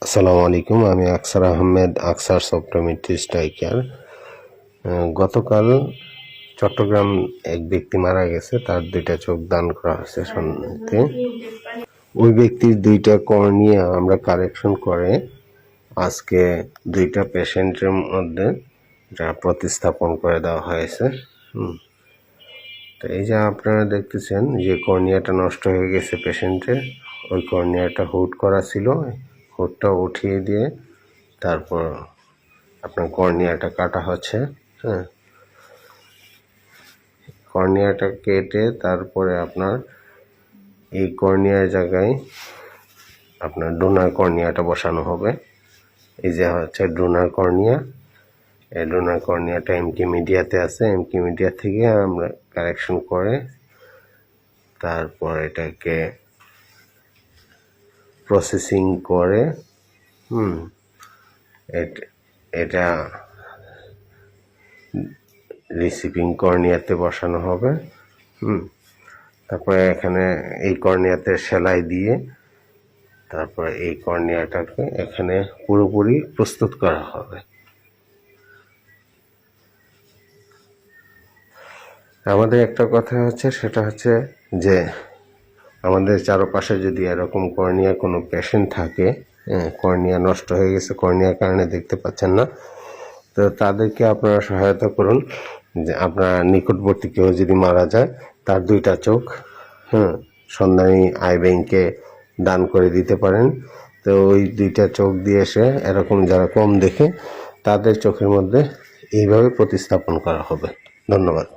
আসসালামু আলাইকুম। আমি আকসার আহমেদ, আকসার অপটোমেট্রিস্ট আই কেয়ার। গতকাল চট্টগ্রাম এক ব্যক্তি মারা গেছে, তার 2টা চোখ দান করা হয়েছে সন্ধ্যে। ওই ব্যক্তির 2টা কর্নিয়া আমরা কারেকশন করে আজকে 2টা পেশেন্টের মধ্যে যা প্রতিস্থাপন করে দেওয়া হয়েছে। তো এই যে আপনারা দেখতেছেন যে কর্নিয়াটা নষ্ট হয়ে গেছে পেশেন্টের, ওই কর্নিয়াটা হুড করা ছিল, হুডটা উঠিয়ে দিয়ে তারপর আপনার কর্নিয়াটা কাটা হচ্ছে। কর্নিয়াটা কেটে তারপরে আপনার এই কর্নিয়ার জায়গায় আপনার ডোনার কর্নিয়াটা বসানো হবে। এই যে হচ্ছে ডোনার কর্নিয়া, এই ডোনার কর্নিয়াটা এমটি মিডিয়াতে আছে। এমটি মিডিয়া থেকে আমরা কারেকশন করে তারপর এটাকে প্রসেসিং করে এটা রিসিভিং কর্নিয়াতে বসানো হবে। তারপরে এখানে এই কর্নিয়াতে সেলাই দিয়ে তারপরে এই কর্নিয়াটাকে এখানে পুরোপুরি প্রস্তুত করা হবে। আমাদের একটা কথা হচ্ছে, সেটা হচ্ছে যে আমাদের চারপাশে যদি এরকম কর্নিয়া কোনো পেশেন্ট থাকে, কর্নিয়া নষ্ট হয়ে গেছে, কর্নিয়ার কারণে দেখতে পাচ্ছেন না, তো তাদেরকে আপনারা সহায়তা করুন। যে আপনার নিকটবর্তী কেউ যদি মারা যায়, তার 2টা চোখ সন্ধানী আই ব্যাংকে দান করে দিতে পারেন। তো ওই 2টা চোখ দিয়ে এসে এরকম যারা কম দেখে তাদের চোখের মধ্যে এইভাবে প্রতিস্থাপন করা হবে। ধন্যবাদ।